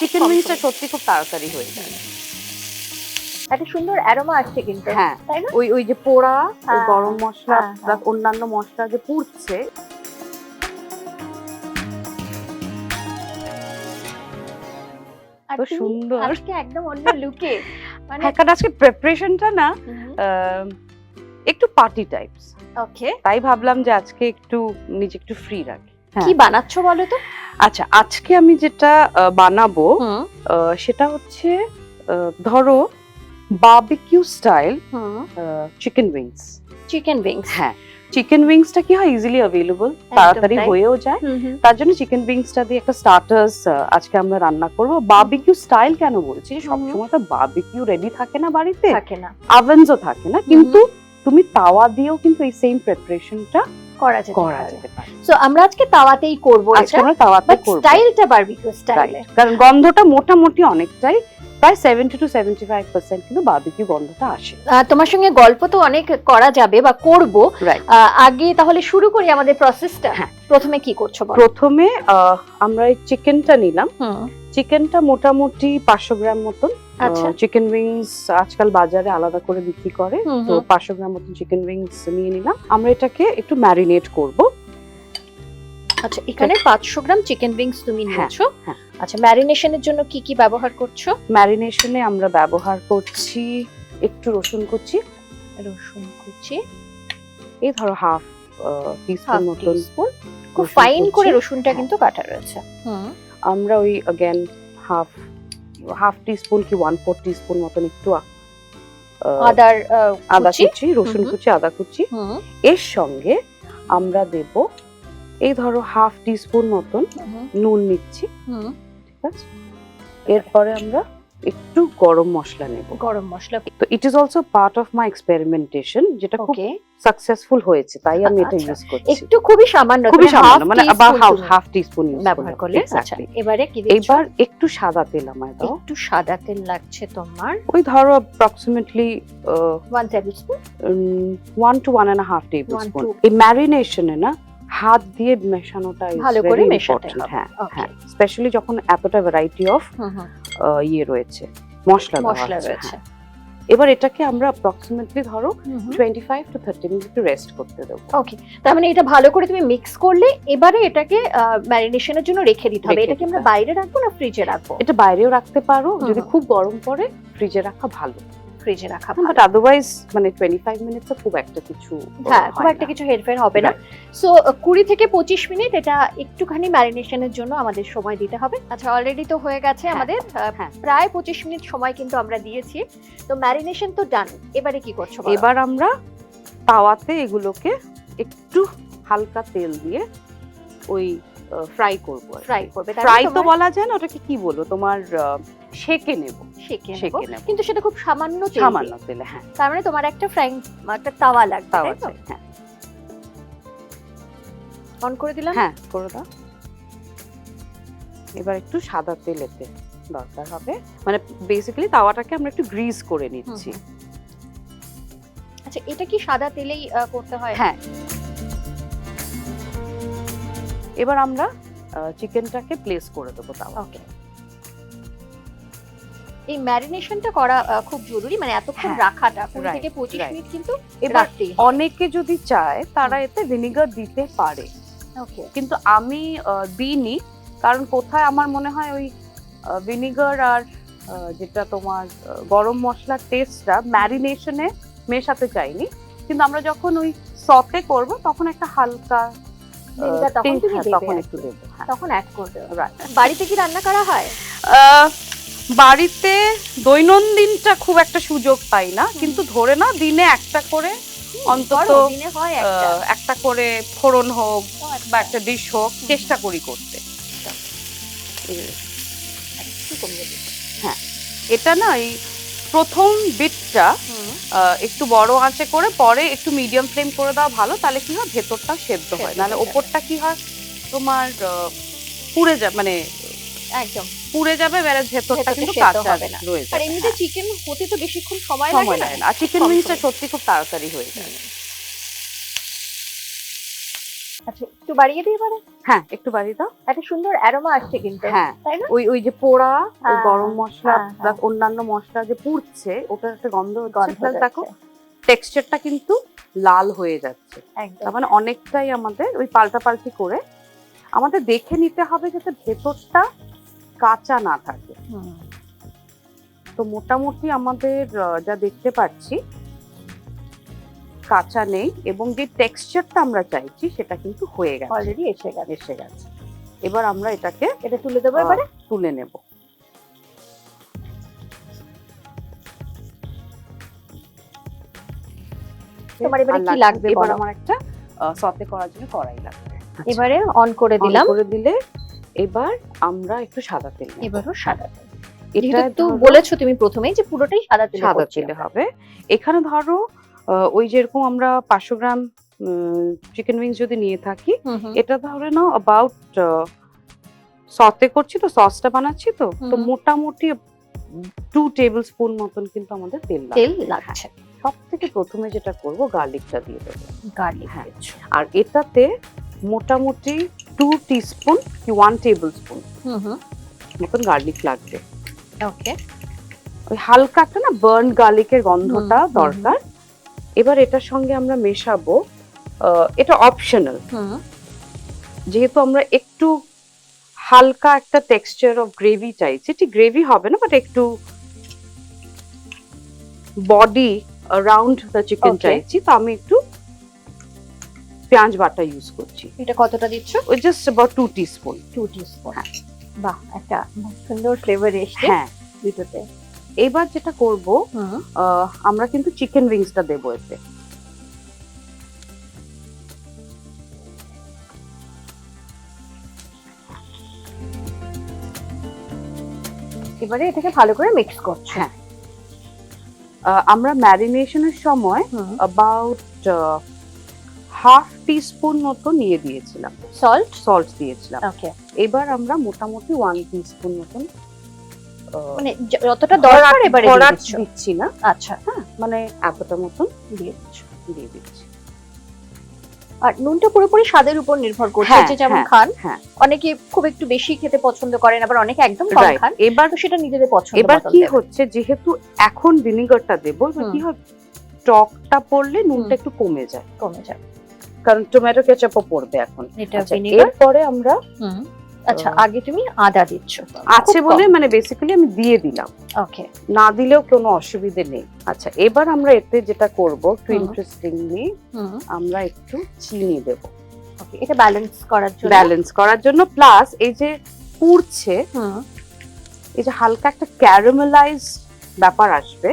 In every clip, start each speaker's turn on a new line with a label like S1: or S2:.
S1: Chicken উইংসটা সত্যি খুব তাড়াতাড়ি হয়ে যায়।
S2: একটা সুন্দর অ্যারোমা আসছে কিন্তু,
S1: হ্যাঁ,
S2: তাই না?
S1: ওই যে পোড়া
S2: হ্যাঁ,
S1: গরম মশলা
S2: হ্যাঁ,
S1: প্লাস অন্যান্য মশলা যে পুড়ছে,
S2: আর
S1: তো
S2: তুমি
S1: সুন্দর।
S2: আজকে একদম অন্য লুকে, মানে
S1: হ্যাঁ, কারণ আজকে প্রিপারেশনটা না একটু পার্টি টাইপস,
S2: ওকে।
S1: তাই ভাবলাম যে আজকে একটু নিজে একটু ফ্রি রাখি।
S2: কি বানাচ্ছো বলো তো?
S1: আচ্ছা, আজকে আমি যেটা বানাবো সেটা হচ্ছে ধরো barbecue style chicken wings.
S2: Chicken wings,
S1: হ্যাঁ, চিকেন উইংসটা কি হয় ইজিলি অ্যাভেলেবল, তাড়াতাড়ি হয়েও যায়। তার জন্য চিকেন উইংসটা দিয়ে একটা স্টার্টার্স আজকে আমরা রান্না করব। বারবিকিউ স্টাইল কেন বলছি, সবসময় তো বারবিকিউ রেডি থাকে না বাড়িতে,
S2: থাকে না,
S1: ওভেনসও থাকে না, কিন্তু তুমি তাওয়া দিয়েও কিন্তু এই সেম প্রিপারেশনটা করা যেতে পারে।
S2: সো আমরা আজকে তাওয়াতেই করব,
S1: আজকে আমরা তাওয়াতে করব,
S2: স্টাইলটা বারবিকিউ স্টাইলে,
S1: কারণ গন্ধটা মোটামুটি অনেকটাই প্রায় 70 to 75% কিন্তু বারবিকিউ গন্ধটা আসে।
S2: তোমার সঙ্গে গল্প তো অনেক করা যাবে বা করব, আগে তাহলে শুরু করি আমাদের প্রসেসটা। প্রথমে কি করছো বলো?
S1: প্রথমে আমরা এই চিকেনটা নিলাম। চিকেনটা মোটামুটি 500 গ্রাম মতন। চিকেন উইংস আজকাল বাজারে আলাদা করে বিক্রি করে, তো 500 গ্রাম মতন চিকেন উইংস নিয়ে নিলাম। আমরা এটাকে একটু ম্যারিনেট করব।
S2: আচ্ছা, এখানে 500 গ্রাম চিকেন উইংস তুমি নিয়েছো। আচ্ছা, ম্যারিনেশনের জন্য কি কি ব্যবহার করছো?
S1: ম্যারিনেশনে আমরা ব্যবহার করছি একটু রসুন কুচি। এই ধরো হাফ টিস্পুন মতন,
S2: খুব ফাইন করে রসুনটা কিন্তু কাটা রয়েছে।
S1: আমরা ওই अगेन হাফ টিস্পুন কি 1/4 টিস্পুন মতন একটু আদা কুচি, রসুন কুচি, আদা কুচি। এর সঙ্গে আমরা দেব এই ধরো হাফ টিস্পুন মতন নুন নিচ্ছি, ঠিক আছে? এরপরে আমরা একটু গরম মশলা নেব।
S2: গরম মশলা,
S1: তো it is also part of my experimentation, যেটা খুব সাকসেসফুল হয়েছে, তাই আমি এটা ইউজ করছি।
S2: একটু খুবই সামান্য,
S1: মানে about হাফ টিস্পুন
S2: ব্যবহার করলে। আচ্ছা, এবারে কি দিচ্ছ?
S1: এবার একটু সাদা তেল আমায় দাও।
S2: একটু সাদা তেল লাগছে তোমার,
S1: ওই ধরো অ্যাপ্রক্সিমেটলি
S2: 1 টেবিলস্পুন,
S1: 1 to 1.5 টেবিলস্পুন। এই ম্যারিনেশনে না হাত দিয়ে মেশানোটা
S2: ভালো করে মেশাতে হবে।
S1: হ্যাঁ হ্যাঁ, স্পেশালি যখন এতটা ভ্যারাইটি অফ ইয়ে রয়েছে, মশলা রয়েছে। এবার এটাকে আমরা অ্যাপ্রক্সিমেটলি ধরো 25 to 30 মিনিট একটু রেস্ট করতে দেব।
S2: ওকে, তার মানে এটা ভালো করে তুমি মিক্স করলে এবারে এটাকে ম্যারিনেশনের জন্য রেখে দিতে হবে। এটা কি আমরা বাইরে রাখবো না ফ্রিজে রাখবো?
S1: এটা বাইরেও রাখতে পারো, যদি খুব গরম পড়ে ফ্রিজে রাখা ভালো।
S2: ফ্রিজে রাখা,
S1: বাট আদারওয়াইজ মানে 25 মিনিটসে খুব একটা কিছু,
S2: হ্যাঁ খুব একটা কিছু হেরফের হবে না। সো 20 থেকে 25 মিনিট এটা একটুখানি ম্যারিনেশনের জন্য আমাদের সময় দিতে হবে। আচ্ছা, অলরেডি তো হয়ে গেছে আমাদের প্রায় 25 মিনিট সময় কিন্তু আমরা দিয়েছি। তো ম্যারিনেশন তো ডান, এবারে কি করছো?
S1: এবার আমরা তাওয়াতে এগুলোকে একটু হালকা তেল দিয়ে ওই ফ্রাই করব। ফ্রাই তো বলা যায় না, ওটাকে কি বলবো তোমার, সেকে নেব। কিন্তু সেটা খুব সামান্য তেলে। হ্যাঁ,
S2: তার মানে তোমার একটা ফ্রাইং একটা তাওয়া লাগবে, তাই তো?
S1: হ্যাঁ,
S2: অন করে দিলাম।
S1: হ্যাঁ, করে দাও। এবার একটু সাদা তেল এতে দরকার হবে, মানে বেসিক্যালি তাওয়াটাকে আমরা একটু গ্রিজ করে নিচ্ছি।
S2: আচ্ছা, এটা কি সাদা তেলেই করতে হয়?
S1: হ্যাঁ। এবার আমরা চিকেনটাকে প্লেস করে দেবো তাওয়া।
S2: ওকে, এই ম্যারিনেশনটা করা খুব জরুরি, মানে এতক্ষণ রাখাটা 20 থেকে 25 মিনিট কিন্তু রাখতেই হবে।
S1: অনেকে যদি চায় তারা এতে ভিনেগার দিতে পারে,
S2: ওকে,
S1: কিন্তু আমি দিইনি, কারণ কোথায় আমার মনে হয় ওই ভিনেগার আর যেটা তোমার গরম মশলার টেস্টটা ম্যারিনেশনে মেশাতে চাইনি, কিন্তু আমরা যখন ওই সতে করব তখন একটা হালকা তখন একটু দেবো,
S2: তখন অ্যাড করবে। বাড়িতে কি রান্না করা হয়?
S1: বাড়িতে দৈনন্দিনটা খুব একটা সুযোগ পাই না, কিন্তু ধরে না দিনে একটা করে অন্তত একটা করে ফোড়ন হোক বা একটা ডিশ হোক চেষ্টা করি করতে। হ্যাঁ, এটা না এই প্রথম বিটটা একটু বড় আঁচে করে পরে একটু মিডিয়াম ফ্লেম করে দেওয়া ভালো, তাহলে কি হয় ভেতরটা সেদ্ধ হয়, নাহলে ওপরটা কি হয় তোমার পুড়ে যায়, মানে একদম পুড়ে যাবে, বেরে ভেতরটা কিন্তু কাঁচা রয়েছে।
S2: আর এমনিতে চিকেন হতে তো বেশিক্ষণ সময় লাগে না,
S1: আর চিকেন উইংসটা সত্যি খুব তাড়াতাড়ি হয়ে যায়।
S2: আচ্ছা, একটু বাড়িয়ে দিই এবারে।
S1: হ্যাঁ, একটু বাড়িয়ে দাও।
S2: একটা সুন্দর অ্যারোমা আসছে কিন্তু,
S1: হ্যাঁ,
S2: তাই না?
S1: ওই যে পোড়া ওই
S2: হ্যাঁ,
S1: গরম মশলা
S2: হ্যাঁ,
S1: প্লাস অন্যান্য মশলা যে পুড়ছে ওটার একটা গন্ধ হচ্ছে, প্লাস
S2: যাচ্ছে।
S1: দেখো টেক্সচারটা কিন্তু লাল হয়ে যাচ্ছে।
S2: একদম।
S1: তার মানে অনেকটাই আমাদের ওই পাল্টাপাল্টি করে আমাদের দেখে নিতে হবে যাতে ভেতরটা কাঁচা না থাকে। তো মোটামুটি আমাদের যা দেখতে পাচ্ছি কাঁচা নেই, এবং যে টেক্সচারটা আমরা চাইছি সেটা কিন্তু হয়ে গেছে,
S2: অলরেডি এসে
S1: গেছে। এবার আমরা এটাকে
S2: এটা তুলে দেবো, এবারে
S1: তুলে নেব।
S2: তোমার এবারে কি লাগবে?
S1: এবার আমার একটা সতে করার জন্য কড়াই লাগবে।
S2: এবারে অন করে দিলাম।
S1: করে দিলে এবার আমরা একটু সাদা তেল নেব।
S2: এবারও সাদা তেল। এটা তো বলেছো তুমি প্রথমেই যে পুরোটাই সাদা তেলে
S1: হবে। এখানে ধরো ওই যেরকম আমরা 500 গ্রাম চিকেন উইংস যদি নিয়ে থাকি, এটা ধরে নাও অ্যাবাউট সতে করছি তো, সসটা বানাচ্ছি তো, তো মোটামুটি 2 টেবিল স্পুন মতন কিন্তু আমাদের তেল লাগছে। সব থেকে প্রথমে যেটা করব গার্লিকটা দিয়ে দেবো।
S2: গার্লিক,
S1: হ্যাঁ, আর এটাতে মোটামুটি 2 টিস্পুন কি 1 টেবিল স্পুন মতন গার্লিক লাগবে।
S2: ওকে,
S1: ওই হালকা একটা না বার্ন গার্লিকের গন্ধটা দরকার। এবার এটার সঙ্গে আমরা মেশাবো, এটা অপশনাল, যেহেতু আমরা একটু হালকা একটা টেক্সচার অফ গ্রেভি চাইছি, ঠিক গ্রেভি হবে না বাট একটু বডি অ্যারাউন্ড দ্য চিকেন চাইছি, তো আমি একটু পেঁয়াজ বাটা ইউজ করছি।
S2: এটা কতটা দিচ্ছ?
S1: ওই জাস্ট অ্যাবাউট 2 টিস্পুন।
S2: 2 টিস্পুন। হ্যাঁ, বাহ, একটা সুন্দর ফ্লেভার এসছে।
S1: হ্যাঁ,
S2: দুটোতে।
S1: এবার যেটা করব, আমরা কিন্তু চিকেন উইংসটা দেবো এতে।
S2: এবারে এটাকে ভালো করে মিক্স করছি।
S1: হ্যাঁ, আমরা ম্যারিনেশনের সময় অ্যাবাউট হাফ টিস্পুন মতো নিয়ে দিয়েছিলাম সল্ট দিয়েছিলাম।
S2: ওকে,
S1: এবার আমরা মোটামুটি 1 টিস্পুন মতন,
S2: মানে যতটা দরকার এবারে
S1: দিচ্ছি না।
S2: আচ্ছা,
S1: হ্যাঁ, মানে এতটা মতন
S2: দিয়ে
S1: দিচ্ছি।
S2: আর নুনটা পুরোপুরি স্বাদের উপর নির্ভর করছে, যে যেমন খান। অনেকে খুব একটু বেশি খেতে পছন্দ করেন, আবার অনেকে একদম কম খান।
S1: এবার
S2: সেটা নিজেদের পছন্দ।
S1: এবার কি হচ্ছে, যেহেতু এখন ভিনেগারটা দেবো, কি হয় টকটা পড়লে নুনটা একটু কমে যায়, কারণ টমেটো কেচাপও পড়বে এখন। এরপরে আমরা
S2: আচ্ছা, আগে তুমি আদা দিচ্ছ
S1: আছে বলে, মানে বেসিক্যালি আমি দিয়ে দিলাম।
S2: ওকে,
S1: না দিলেও কোনো অসুবিধে নেই। আচ্ছা, এবার আমরা এতে যেটা করব, একটু ইন্টারেস্টিংলি আমরা একটু চিনি দেব।
S2: ওকে, এটা ব্যালেন্স করার জন্য,
S1: প্লাস এই যে পুড়ছে, এই যে হালকা একটা ক্যারামেলাইজ ব্যাপার আসবে,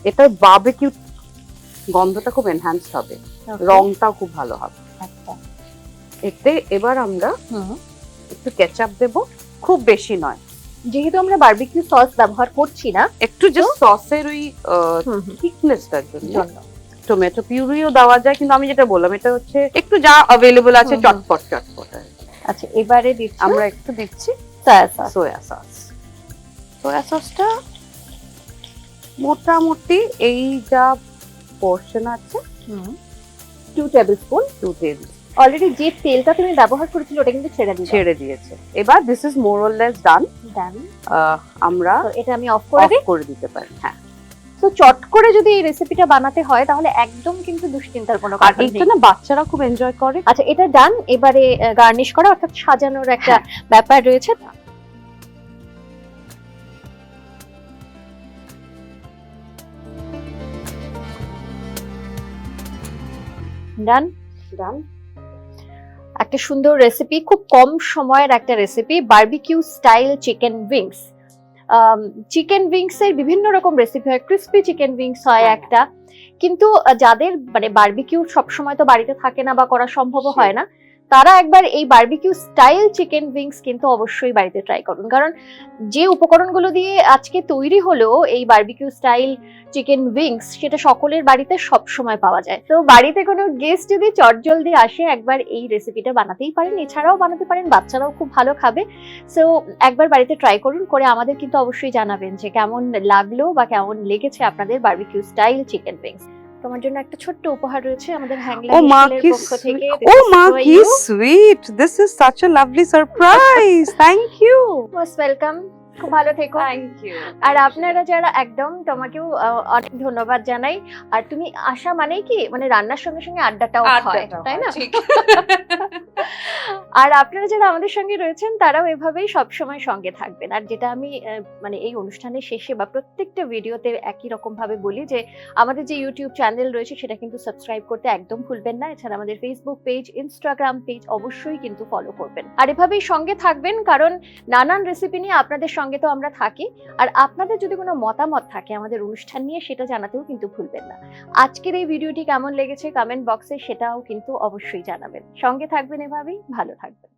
S1: এটা বারবিকিউ গন্ধটা খুব এনহ্যান্স হবে, রংটাও খুব ভালো হবে। এতে এবার আমরা একটু কেচাপ দেব, খুব বেশি নয়,
S2: যেহেতু আমরা বারবিকিউ সস ব্যবহার করছি না,
S1: একটু জাস্ট সসের ওই থিকনেসটার জন্য। টমেটো পিউরিও দেওয়া যায়, কিন্তু আমি যেটা বললাম এটা হচ্ছে একটু যা অ্যাভেলেবল আছে চটপট।
S2: আচ্ছা, এবারে
S1: আমরা একটু দিচ্ছি সোয়া সসটা মোটামুটি এই যা পোরশন আছে
S2: 2 টেবিল স্পুন। অলরেডি যে তেলটা তুমি ব্যবহার করেছিলে ওটা কিন্তু ছেড়ে দিয়েছে।
S1: এবার this is more or less done. আমরা
S2: এটা আমি অফ
S1: করে দিতে পারি। হ্যাঁ,
S2: তো চট করে যদি এই রেসিপিটা বানাতে হয় তাহলে একদম কিন্তু দুশ্চিন্তার কোনো কারণ নেই।
S1: এটা না বাচ্চারা খুব এনজয় করে।
S2: আচ্ছা, এটা ডান। এবারে গার্নিশ করা, অর্থাৎ সাজানোর একটা ব্যাপার রয়েছে। ডান। একটা সুন্দর রেসিপি, খুব কম সময়ের একটা recipe, barbecue style chicken wings. Chicken wings এর বিভিন্ন রকম রেসিপি হয়, ক্রিস্পি চিকেন উইংস হয় একটা, কিন্তু যাদের মানে বারবিকিউ সবসময় তো বাড়িতে থাকে না বা করা সম্ভব হয় না, তারা একবার এই বারবিকিউ স্টাইল চিকেন উইংস কিন্তু অবশ্যই বাড়িতে ট্রাই করুন। কারণ যে উপকরণগুলো দিয়ে আজকে তৈরি হলো এই বারবিকিউ স্টাইল চিকেন উইংস, সেটা সকলের বাড়িতে সব সময় পাওয়া যায়। তো বাড়িতে কোনো গেস্ট যদি চটজলদি আসে, একবার এই রেসিপিটা বানাতেই পারেন, এছাড়াও বানাতে পারেন, বাচ্চারাও খুব ভালো খাবে। সো একবার বাড়িতে ট্রাই করুন, করে আমাদের কিন্তু অবশ্যই জানাবেন যে কেমন লাগলো বা কেমন লেগেছে আপনাদের বারবিকিউ স্টাইল চিকেন উইংস। তোমার জন্য একটা ছোট্ট উপহার রয়েছে আমাদের হ্যাংলা
S1: Oh ma,
S2: হেসেলের
S1: ki
S2: পক্ষ থেকে।
S1: oh ma, ki sweet. This is such a lovely surprise. Thank you.
S2: Most welcome, খুব ভালো থেকো।
S1: Thank you.
S2: আর আপনারা যারা একদম, তোমাকেও অনেক ধন্যবাদ জানাই। আর তুমি আসা মানেই কি মানে রান্নার সঙ্গে সঙ্গে আড্ডাটাও হয়, তাই না? আর আপনারা যারা আমাদের সঙ্গে রয়েছেন তারাও এভাবেই সবসময় সঙ্গে থাকবেন। আর যেটা আমি মানে এই অনুষ্ঠানের শেষে বা প্রত্যেকটা ভিডিওতে একই রকম ভাবে বলি যে আমাদের যে ইউটিউব চ্যানেল রয়েছে সেটা কিন্তু সাবস্ক্রাইব করতে একদম ভুলবেন না। এছাড়া আমাদের ফেসবুক পেজ, ইনস্টাগ্রাম পেজ অবশ্যই কিন্তু ফলো করবেন। আর এভাবেই সঙ্গে থাকবেন, কারণ নানান রেসিপি নিয়ে আপনাদের সঙ্গে তো আমরা থাকি। আর আপনাদের যদি কোনো মতামত থাকে আমাদের অনুষ্ঠান নিয়ে সেটা জানাতেও কিন্তু ভুলবেন না। আজকের এই ভিডিওটি কেমন লেগেছে কমেন্ট বক্সে সেটাও কিন্তু অবশ্যই জানাবেন। সঙ্গে থাকবেন এভাবেই, ভালো থাকবেন।